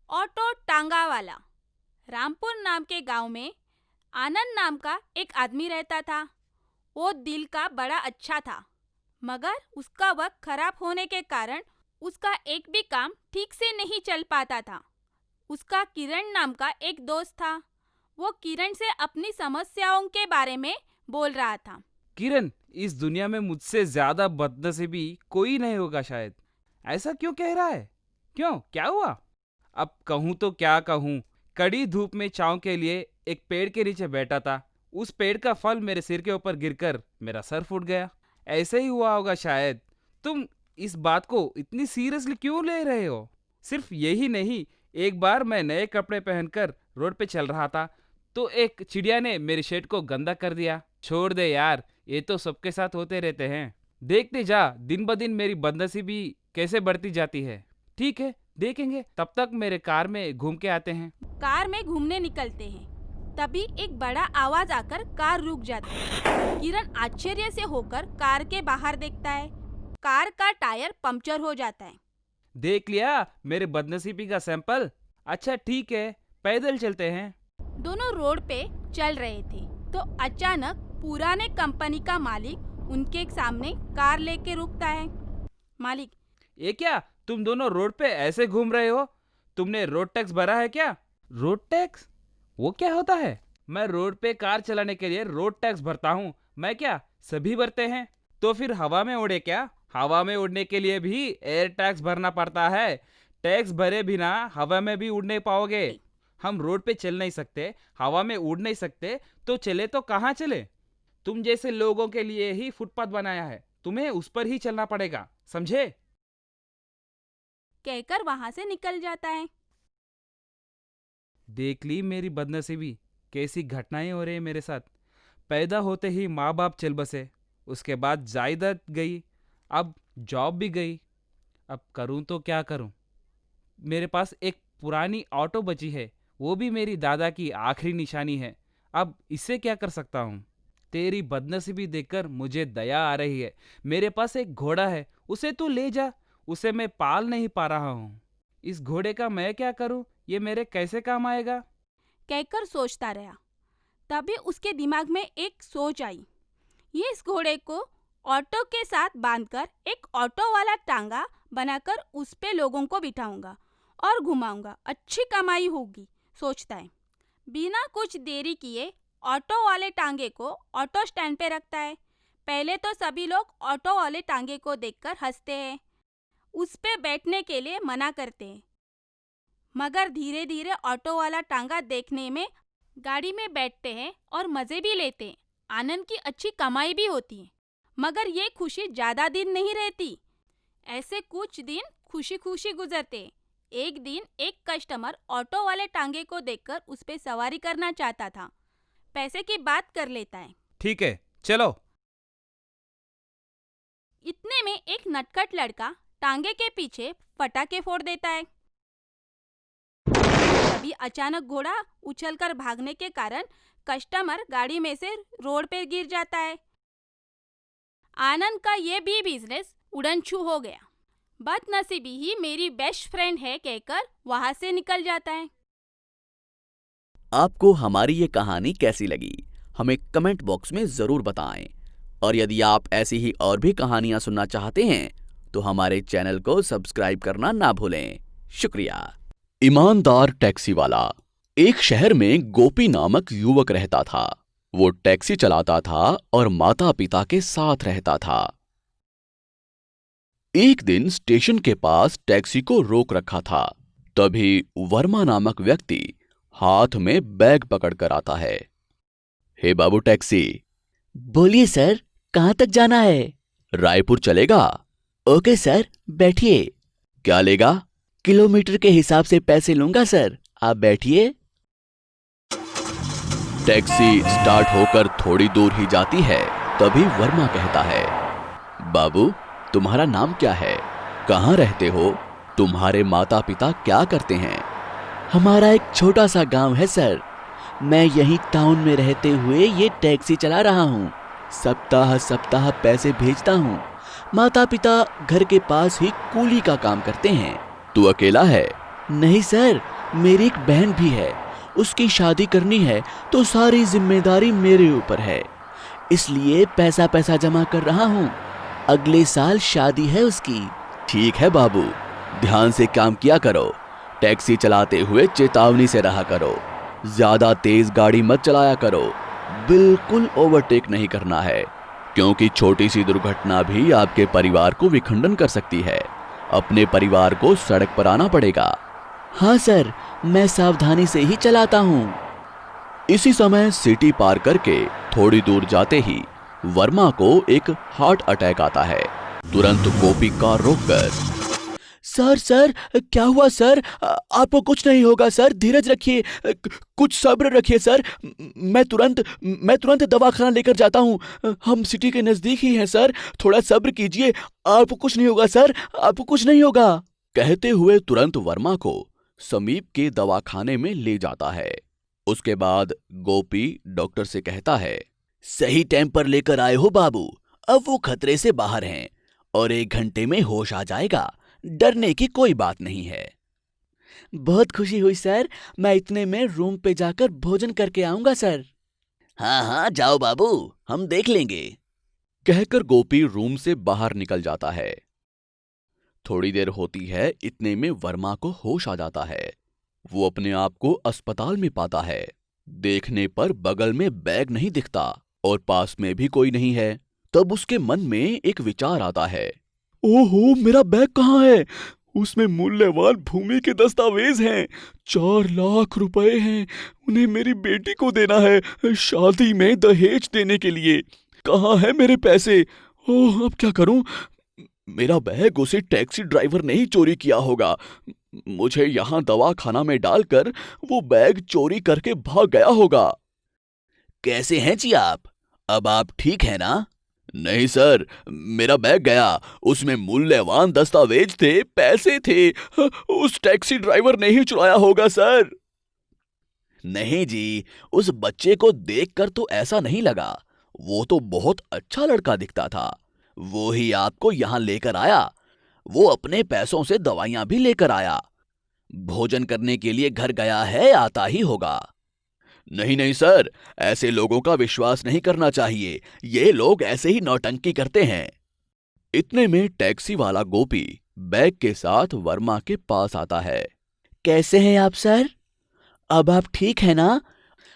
Auto टांगा वाला। रामपुर नाम के गांव में आनंद नाम का एक आदमी रहता था। वो दिल का बड़ा अच्छा था, मगर उसका वक्त खराब होने के कारण उसका एक भी काम ठीक से नहीं चल पाता था। उसका किरण नाम का एक दोस्त था। वो किरण से अपनी समस्याओं के बारे में बोल रहा था। किरण, इस दुनिया में मुझसे ज्यादा बदनसीबी कोई नहीं होगा शायद। ऐसा क्यों कह रहा है? क्यों, क्या हुआ? अब कहूँ तो क्या कहूँ। कड़ी धूप में छांव के लिए एक पेड़ के नीचे बैठा था। उस पेड़ का फल मेरे सिर के ऊपर गिरकर मेरा सर फूट गया। ऐसे ही हुआ होगा शायद। तुम इस बात को इतनी सीरियसली क्यों ले रहे हो? सिर्फ यही नहीं, एक बार मैं नए कपड़े पहनकर रोड पे चल रहा था तो एक चिड़िया ने मेरे शर्ट को गंदा कर दिया। छोड़ दे यार, ये तो सबके साथ होते रहते हैं। देखते जा, दिन ब दिन मेरी बदनसीबी कैसे बढ़ती जाती है। ठीक है, देखेंगे। तब तक मेरे कार में घूम के आते हैं। कार में घूमने निकलते हैं। तभी एक बड़ा आवाज आकर कार रुक जाती है। किरण आश्चर्य से होकर कार के बाहर देखता है। कार का टायर पंक्चर हो जाता है। देख लिया मेरे बदनसीबी का सैंपल। अच्छा ठीक है, पैदल चलते हैं। दोनों रोड पे चल रहे थे तो अचानक पुराने कंपनी का मालिक उनके सामने कार लेके रुकता है। मालिक, ये क्या, तुम दोनों रोड पे ऐसे घूम रहे हो? तुमने रोड टैक्स भरा है क्या? Road tax? वो क्या होता है? मैं रोड पे कार चलाने के लिए रोड टैक्स भरता हूँ। मैं क्या, सभी भरते हैं? तो फिर हवा में उड़े क्या? हवा में उड़ने के लिए भी एयर टैक्स भरना पड़ता है। टैक्स भरे बिना हवा में भी उड़ नहीं पाओगे। हम रोड पे चल नहीं सकते, हवा में उड़ नहीं सकते, तो चले तो कहाँ चले? तुम जैसे लोगों के लिए ही फुटपाथ बनाया है, तुम्हें उस पर ही चलना पड़ेगा, समझे? कहकर वहां से निकल जाता है। देख ली मेरी बदनसीबी, कैसी घटनाएं हो रही है मेरे साथ। पैदा होते ही माँ बाप चल बसे, उसके बाद जायदाद गई, अब जॉब भी गई। अब करूं तो क्या करूं? मेरे पास एक पुरानी ऑटो बची है, वो भी मेरी दादा की आखिरी निशानी है। अब इससे क्या कर सकता हूँ? तेरी बदनसीबी देखकर मुझे दया आ रही है। मेरे पास एक घोड़ा है, उसे तू ले जा। उसे मैं पाल नहीं पा रहा हूँ। इस घोड़े का मैं क्या करूँ? ये मेरे कैसे काम आएगा? कहकर सोचता रहा। तभी उसके दिमाग में एक सोच आई। ये इस घोड़े को ऑटो के साथ बांधकर एक ऑटो वाला टांगा बनाकर उस पे लोगों को बिठाऊंगा और घुमाऊंगा, अच्छी कमाई होगी, सोचता है। बिना कुछ देरी किए ऑटो वाले टांगे को ऑटो स्टैंड पे रखता है। पहले तो सभी लोग ऑटो वाले टांगे को देखकर हंसते हैं, उस पे बैठने के लिए मना करते हैं। मगर धीरे धीरे ऑटो वाला टांगा देखने में गाड़ी में बैठते हैं और मज़े भी लेते हैं। आनंद की अच्छी कमाई भी होती है। मगर ये खुशी ज़्यादा दिन नहीं रहती। ऐसे कुछ दिन खुशी खुशी गुजरते। एक दिन एक कस्टमर ऑटो वाले टांगे को देखकर उस पे सवारी करना चाहता था। पैसे की बात कर लेता है। ठीक है, चलो। इतने में एक नटखट लड़का टांगे के पीछे पटाखे फोड़ देता है। तभी अचानक घोड़ा उछलकर भागने के कारण कस्टमर गाड़ी में से रोड पर गिर जाता है। आनंद का ये भी बिजनेस उड़न-छू हो गया। बदनसीबी ही मेरी बेस्ट फ्रेंड है कहकर वहां से निकल जाता है। आपको हमारी ये कहानी कैसी लगी, हमें कमेंट बॉक्स में ज़रूर बताएं। और यदि आप ऐसी ही और भी कहानियां सुनना चाहते हैं तो हमारे चैनल को सब्सक्राइब करना ना भूलें। शुक्रिया। ईमानदार टैक्सी वाला। एक शहर में गोपी नामक युवक रहता था। वो टैक्सी चलाता था और माता पिता के साथ रहता था। एक दिन स्टेशन के पास टैक्सी को रोक रखा था। तभी वर्मा नामक व्यक्ति हाथ में बैग पकड़कर आता है। हे बाबू टैक्सी। बोलिए सर, कहाँ तक जाना है? रायपुर चलेगा? ओके सर, बैठिए। क्या लेगा? किलोमीटर के हिसाब से पैसे लूंगा सर, आप बैठिए। टैक्सी स्टार्ट होकर थोड़ी दूर ही जाती है। तभी वर्मा कहता है, बाबू तुम्हारा नाम क्या है? कहाँ रहते हो? तुम्हारे माता पिता क्या करते हैं? हमारा एक छोटा सा गांव है सर। मैं यहीं टाउन में रहते हुए ये टैक्सी चला रहा हूँ। सप्ताह सप्ताह पैसे भेजता हूँ। माता पिता घर के पास ही कूली का काम करते हैं। तू अकेला है? नहीं सर, मेरी एक बहन भी है, उसकी शादी करनी है तो सारी जिम्मेदारी मेरे ऊपर है, इसलिए पैसा पैसा जमा कर रहा हूँ। अगले साल शादी है उसकी। ठीक है बाबू, ध्यान से काम किया करो। टैक्सी चलाते हुए चेतावनी से रहा करो। ज्यादा तेज गाड़ी मत चलाया करो। बिल्कुल ओवरटेक नहीं करना है, क्योंकि छोटी सी दुर्घटना भी आपके परिवार को विखंडन कर सकती है। अपने परिवार को सड़क पर आना पड़ेगा। हाँ सर, मैं सावधानी से ही चलाता हूँ। इसी समय सिटी पार करके थोड़ी दूर जाते ही वर्मा को एक हार्ट अटैक आता है। तुरंत गोपी कार रोककर, सर सर, क्या हुआ सर? आपको कुछ नहीं होगा सर, धीरज रखिए, कुछ सब्र रखिए सर। मैं तुरंत दवाखाना लेकर जाता हूँ। हम सिटी के नजदीक ही हैं सर, थोड़ा सब्र कीजिए, आपको कुछ नहीं होगा सर, आपको कुछ नहीं होगा। कहते हुए तुरंत वर्मा को समीप के दवाखाने में ले जाता है। उसके बाद गोपी डॉक्टर से कहता है, सही टाइम पर लेकर आए हो बाबू, अब वो खतरे से बाहर हैं और 1 घंटे में होश आ जाएगा, डरने की कोई बात नहीं है। बहुत खुशी हुई सर, मैं इतने में रूम पे जाकर भोजन करके आऊंगा सर। हाँ हाँ जाओ बाबू, हम देख लेंगे। कहकर गोपी रूम से बाहर निकल जाता है। थोड़ी देर होती है, इतने में वर्मा को होश आ जाता है। वो अपने आप को अस्पताल में पाता है। देखने पर बगल में बैग नहीं दिखता और पास में भी कोई नहीं है। तब उसके मन में एक विचार आता है, ओहो, मेरा बैग कहाँ है? उसमें मूल्यवान भूमि के दस्तावेज हैं, 4 लाख रुपए हैं, उन्हें मेरी बेटी को देना है शादी में दहेज देने के लिए। कहाँ है मेरे पैसे? ओह, अब क्या करूं? मेरा बैग उसे टैक्सी ड्राइवर ने ही चोरी किया होगा। मुझे यहाँ दवाखाना में डालकर वो बैग चोरी करके भाग गया होगा। कैसे हैं जी आप? अब आप ठीक हैं ना? नहीं सर, मेरा बैग गया, उसमें मूल्यवान दस्तावेज थे, पैसे थे, उस टैक्सी ड्राइवर ने ही चुराया होगा सर। नहीं जी, उस बच्चे को देखकर तो ऐसा नहीं लगा। वो तो बहुत अच्छा लड़का दिखता था। वो ही आपको यहाँ लेकर आया। वो अपने पैसों से दवाइयां भी लेकर आया। भोजन करने के लिए घर गया है, आता ही होगा। नहीं नहीं सर, ऐसे लोगों का विश्वास नहीं करना चाहिए। ये लोग ऐसे ही नौटंकी करते हैं। इतने में टैक्सी वाला गोपी बैग के साथ वर्मा के पास आता है। कैसे हैं आप सर? अब आप ठीक है ना?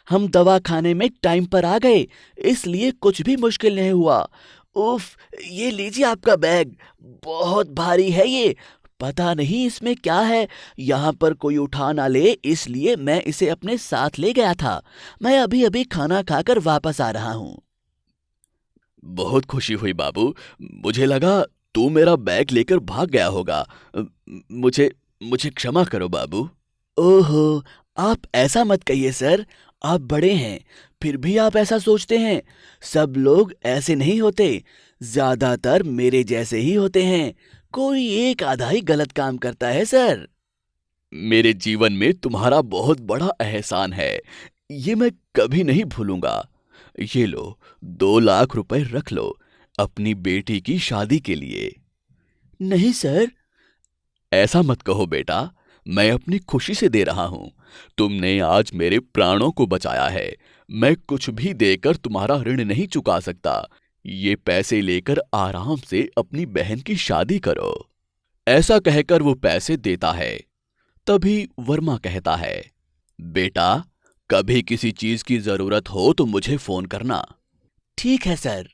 हम दवाखाने में टाइम पर आ गए, इसलिए कुछ भी मुश्किल नहीं हुआ। उफ, ये लीजिए आपका बैग, बहुत भारी है ये, पता नहीं इसमें क्या है, यहाँ पर कोई उठा ना ले, इसलिए मैं इसे अपने साथ ले गया था। मैं अभी अभी खाना खाकर वापस आ रहा हूँ। बहुत खुशी हुई बाबू, मुझे लगा तू मेरा बैग लेकर भाग गया होगा। मुझे मुझे क्षमा करो बाबू। ओहो, आप ऐसा मत कहिए सर, आप बड़े हैं, फिर भी आप ऐसा सोचते हैं। सब लोग ऐसे नहीं होते, ज्यादातर मेरे जैसे ही होते हैं। कोई एक आधा ही गलत काम करता है सर। मेरे जीवन में तुम्हारा बहुत बड़ा एहसान है, ये मैं कभी नहीं भूलूंगा। ये लो, 2 लाख रुपए रख लो अपनी बेटी की शादी के लिए। नहीं सर। ऐसा मत कहो बेटा, मैं अपनी खुशी से दे रहा हूं। तुमने आज मेरे प्राणों को बचाया है। मैं कुछ भी देकर तुम्हारा ऋण नहीं चुका सकता। ये पैसे लेकर आराम से अपनी बहन की शादी करो। ऐसा कहकर वो पैसे देता है। तभी वर्मा कहता है, बेटा, कभी किसी चीज की जरूरत हो तो मुझे फोन करना। ठीक है सर।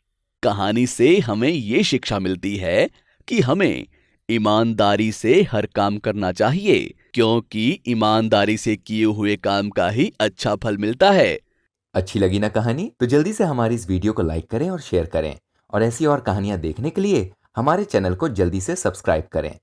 कहानी से हमें ये शिक्षा मिलती है कि हमें ईमानदारी से हर काम करना चाहिए, क्योंकि ईमानदारी से किए हुए काम का ही अच्छा फल मिलता है। अच्छी लगी ना कहानी? तो जल्दी से हमारी इस वीडियो को लाइक करें और शेयर करें, और ऐसी और कहानियां देखने के लिए हमारे चैनल को जल्दी से सब्सक्राइब करें।